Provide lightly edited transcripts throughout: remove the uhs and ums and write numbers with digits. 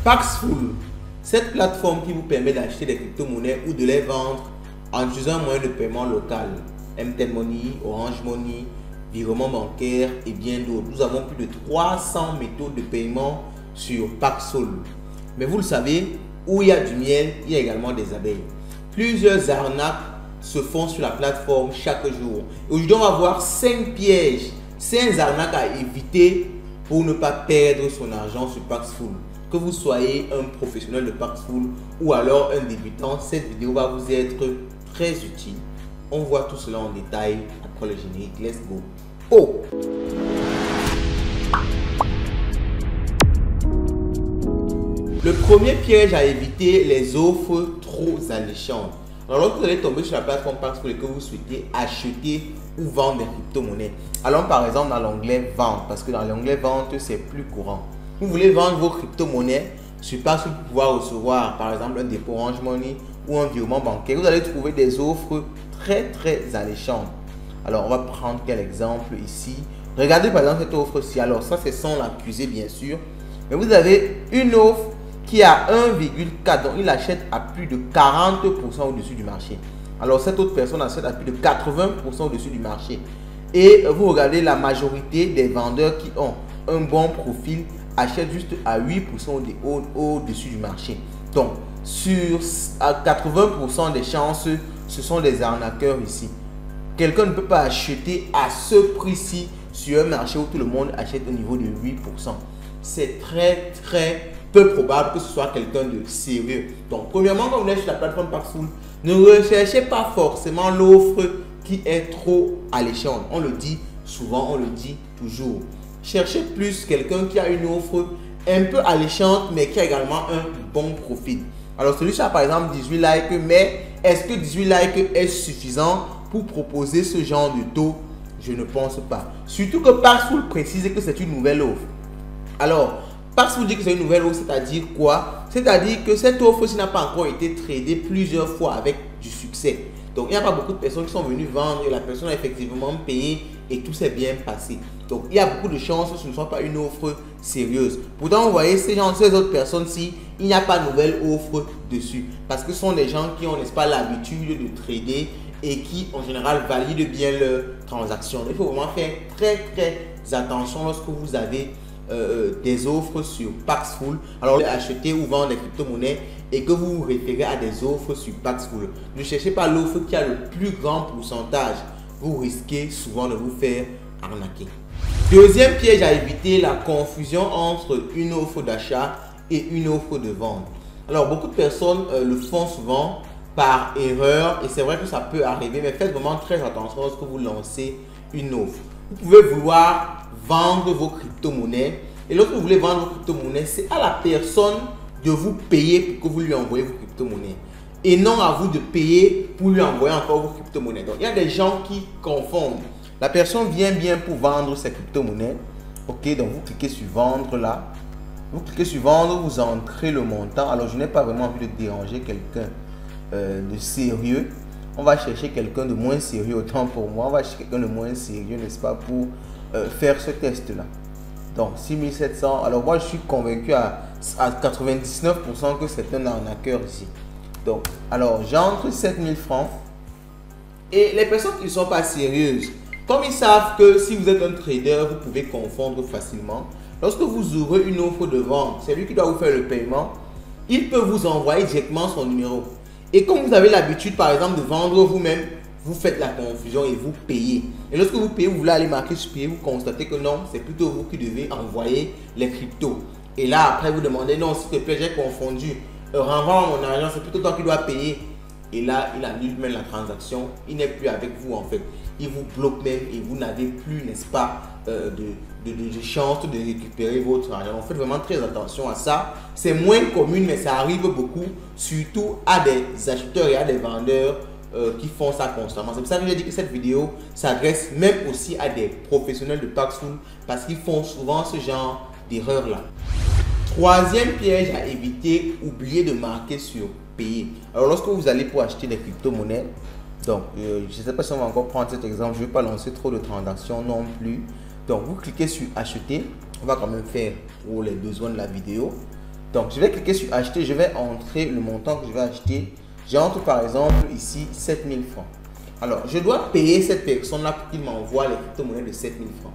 Paxful, cette plateforme qui vous permet d'acheter des crypto-monnaies ou de les vendre en utilisant un moyen de paiement local, MTN Money, Orange Money, virement bancaire et bien d'autres. Nous avons plus de 300 méthodes de paiement sur Paxful. Mais vous le savez, où il y a du miel, il y a également des abeilles. Plusieurs arnaques se font sur la plateforme chaque jour. Aujourd'hui, on va voir 5 pièges, 5 arnaques à éviter pour ne pas perdre son argent sur Paxful. Que vous soyez un professionnel de Paxful ou alors un débutant, cette vidéo va vous être très utile. On voit tout cela en détail après le générique. Let's go. Oh! Le premier piège à éviter, les offres trop alléchantes. Alors, lorsque vous allez tomber sur la plateforme Paxful et que vous souhaitez acheter ou vendre des crypto-monnaies, allons par exemple dans l'onglet vente, parce que dans l'onglet vente, c'est plus courant. Vous voulez vendre vos crypto-monnaies sur Paxful pour pouvoir recevoir par exemple un dépôt Orange Money ou un virement bancaire. Vous allez trouver des offres très alléchantes. Alors, on va prendre quel exemple ici. Regardez par exemple cette offre-ci. Alors, ça, c'est sans l'accuser bien sûr. Mais vous avez une offre qui a 1,4, donc il achète à plus de 40% au-dessus du marché. Alors cette autre personne achète à plus de 80% au-dessus du marché. Et vous regardez la majorité des vendeurs qui ont un bon profil achètent juste à 8% au-dessus du marché. Donc sur 80% des chances, ce sont des arnaqueurs ici. Quelqu'un ne peut pas acheter à ce prix-ci sur un marché où tout le monde achète au niveau de 8%. C'est très peu probable que ce soit quelqu'un de sérieux. Donc, premièrement, quand vous êtes sur la plateforme Paxful, ne recherchez pas forcément l'offre qui est trop alléchante. On le dit souvent, on le dit toujours. Cherchez plus quelqu'un qui a une offre un peu alléchante, mais qui a également un bon profil. Alors, celui-ci a par exemple 18 likes, mais est-ce que 18 likes est suffisant pour proposer ce genre de taux? Je ne pense pas. Surtout que Paxful précise que c'est une nouvelle offre. Alors, Paxful dit que c'est une nouvelle offre, c'est-à-dire quoi? C'est-à-dire que cette offre n'a pas encore été tradée plusieurs fois avec du succès. Donc, il n'y a pas beaucoup de personnes qui sont venues vendre et la personne a effectivement payé et tout s'est bien passé. Donc, il y a beaucoup de chances que ce ne soit pas une offre sérieuse. Pourtant, vous voyez, ces autres personnes-ci, il n'y a pas de nouvelle offre dessus. Parce que ce sont des gens qui ont, n'est-ce pas, l'habitude de trader et qui, en général, valident bien leurs transactions. Il faut vraiment faire très attention lorsque vous avez des offres sur Paxful. Alors, acheter ou vendre des crypto-monnaies et que vous vous référez à des offres sur Paxful. Ne cherchez pas l'offre qui a le plus grand pourcentage. Vous risquez souvent de vous faire arnaquer. Deuxième piège à éviter, la confusion entre une offre d'achat et une offre de vente. Alors, beaucoup de personnes le font souvent par erreur et c'est vrai que ça peut arriver, mais faites vraiment très attention lorsque vous lancez une offre. Vous pouvez vouloir vendre vos crypto-monnaies et lorsque vous voulez vendre vos crypto-monnaies, c'est à la personne de vous payer pour que vous lui envoyez vos crypto-monnaies et non à vous de payer pour lui envoyer encore vos crypto-monnaies. Donc, il y a des gens qui confondent. La personne vient bien pour vendre ses crypto-monnaies. Ok, donc vous cliquez sur vendre là. Vous cliquez sur vendre, vous entrez le montant. Alors, je n'ai pas vraiment envie de déranger quelqu'un de sérieux. On va chercher quelqu'un de moins sérieux, autant pour moi. On va chercher quelqu'un de moins sérieux, n'est-ce pas, pour faire ce test-là. Donc, 6700. Alors, moi, je suis convaincu à 99% que c'est un arnaqueur ici. Donc, alors, j'entre 7000 francs. Et les personnes qui ne sont pas sérieuses, comme ils savent que si vous êtes un trader, vous pouvez confondre facilement. Lorsque vous ouvrez une offre de vente, c'est lui qui doit vous faire le paiement. Il peut vous envoyer directement son numéro. Et comme vous avez l'habitude, par exemple, de vendre vous-même, vous faites la confusion et vous payez. Et lorsque vous payez, vous voulez aller marquer sur payer, vous constatez que non, c'est plutôt vous qui devez envoyer les cryptos. Et là, après, vous demandez, non, s'il te plaît, j'ai confondu. Renvoie mon argent, c'est plutôt toi qui dois payer. Et là, il annule même la transaction. Il n'est plus avec vous en fait. Il vous bloque même et vous n'avez plus, n'est-ce pas, de chance de récupérer votre argent. Faites vraiment très attention à ça. C'est moins commun, mais ça arrive beaucoup, surtout à des acheteurs et à des vendeurs qui font ça constamment. C'est pour ça que j'ai dit que cette vidéo s'adresse même aussi à des professionnels de Paxful parce qu'ils font souvent ce genre d'erreurs-là. Troisième piège à éviter, oubliez de marquer sur payer. Alors, lorsque vous allez pour acheter des crypto-monnaies, donc je ne sais pas si on va encore prendre cet exemple, je ne vais pas lancer trop de transactions non plus. Donc, vous cliquez sur acheter, on va quand même faire pour les besoins de la vidéo. Donc, je vais cliquer sur acheter. Je vais entrer le montant que je vais acheter. J'entre par exemple ici 7000 francs. Alors, je dois payer cette personne-là pour qu'il m'envoie les crypto-monnaies de 7000 francs.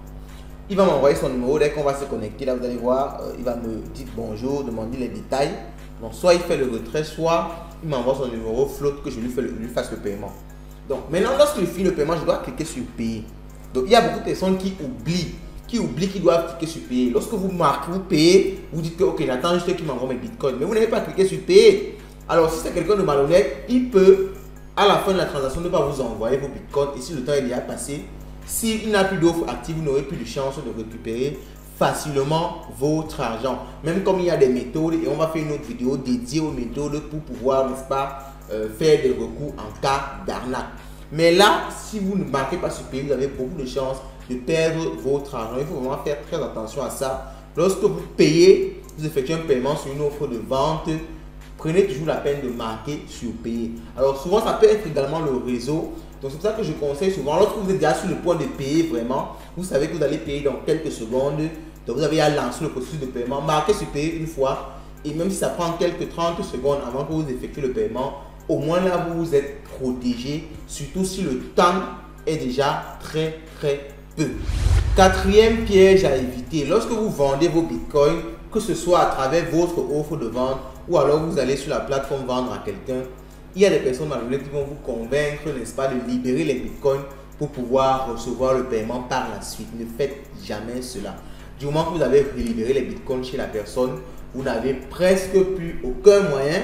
Il va m'envoyer son numéro. Dès qu'on va se connecter, là, vous allez voir, il va me dire bonjour, demander les détails. Donc, soit il fait le retrait, soit il m'envoie son numéro flotte que je lui fasse le paiement. Donc, maintenant, lorsque je finis le paiement, je dois cliquer sur payer. Donc, il y a beaucoup de personnes qui oublient qu'ils doivent cliquer sur payer. Lorsque vous marquez, vous payez, vous dites que ok, j'attends juste qu'il m'envoie mes bitcoins. Mais vous n'avez pas cliqué sur payer. Alors, si c'est quelqu'un de malhonnête, il peut, à la fin de la transaction, ne pas vous envoyer vos bitcoins. Et si le temps est déjà passé, s'il n'a plus d'offre active, vous n'aurez plus de chance de récupérer facilement votre argent. Même comme il y a des méthodes, et on va faire une autre vidéo dédiée aux méthodes pour pouvoir, n'est-ce pas, faire des recours en cas d'arnaque. Mais là, si vous ne marquez pas sur payer, vous avez beaucoup de chances de perdre votre argent. Il faut vraiment faire très attention à ça. Lorsque vous payez, vous effectuez un paiement sur une offre de vente, prenez toujours la peine de marquer sur payer. Alors souvent, ça peut être également le réseau. Donc c'est pour ça que je conseille souvent, lorsque vous êtes déjà sur le point de payer vraiment, vous savez que vous allez payer dans quelques secondes. Donc vous avez à lancer le processus de paiement, marquez sur payer une fois. Et même si ça prend quelques 30 secondes avant que vous effectuez le paiement, au moins là vous êtes protégé, surtout si le temps est déjà très peu. Quatrième piège à éviter, lorsque vous vendez vos bitcoins, que ce soit à travers votre offre de vente ou alors vous allez sur la plateforme vendre à quelqu'un, il y a des personnes malhonnêtes qui vont vous convaincre, n'est-ce pas, de libérer les bitcoins pour pouvoir recevoir le paiement par la suite. Ne faites jamais cela. Du moment que vous avez libéré les bitcoins chez la personne, vous n'avez presque plus aucun moyen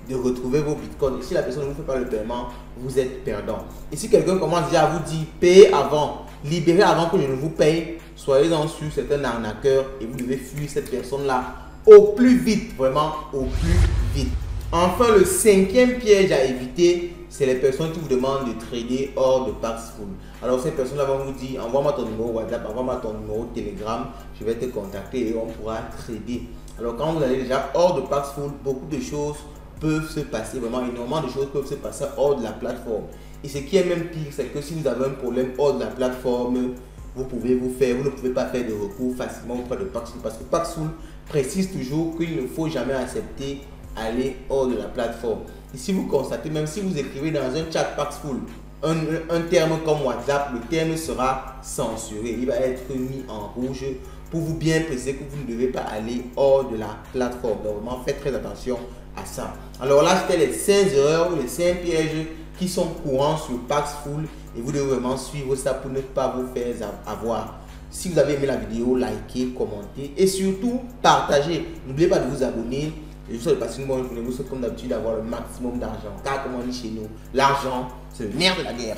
de retrouver vos bitcoins. Et si la personne ne vous fait pas le paiement, vous êtes perdant. Et si quelqu'un commence déjà à vous dire payez avant, libérez avant que je ne vous paye, soyez-en sûr, c'est un arnaqueur et vous devez fuir cette personne-là au plus vite, vraiment au plus vite. Enfin, le cinquième piège à éviter, c'est les personnes qui vous demandent de trader hors de Paxful. Alors ces personnes-là vont vous dire envoie-moi ton numéro WhatsApp, envoie-moi ton numéro Telegram, je vais te contacter et on pourra trader. Alors quand vous allez déjà hors de Paxful, beaucoup de choses peuvent se passer, vraiment énormément de choses peuvent se passer hors de la plateforme. Et ce qui est même pire, c'est que si vous avez un problème hors de la plateforme, vous ne pouvez pas faire de recours facilement auprès de Paxful, parce que Paxful précise toujours qu'il ne faut jamais accepter aller hors de la plateforme. Et si vous constatez, même si vous écrivez dans un chat Paxful un terme comme WhatsApp, le terme sera censuré, il va être mis en rouge pour vous bien préciser que vous ne devez pas aller hors de la plateforme. Donc vraiment faites très attention à ça. Alors là, c'était les 5 erreurs ou les 5 pièges qui sont courants sur Paxful et vous devez vraiment suivre ça pour ne pas vous faire avoir. Si vous avez aimé la vidéo, likez, commentez et surtout partagez. N'oubliez pas de vous abonner. Et je vous souhaite de passer une bonne journée. Vous souhaitez comme d'habitude d'avoir le maximum d'argent. Car comme on dit chez nous, l'argent c'est le nerf de la guerre.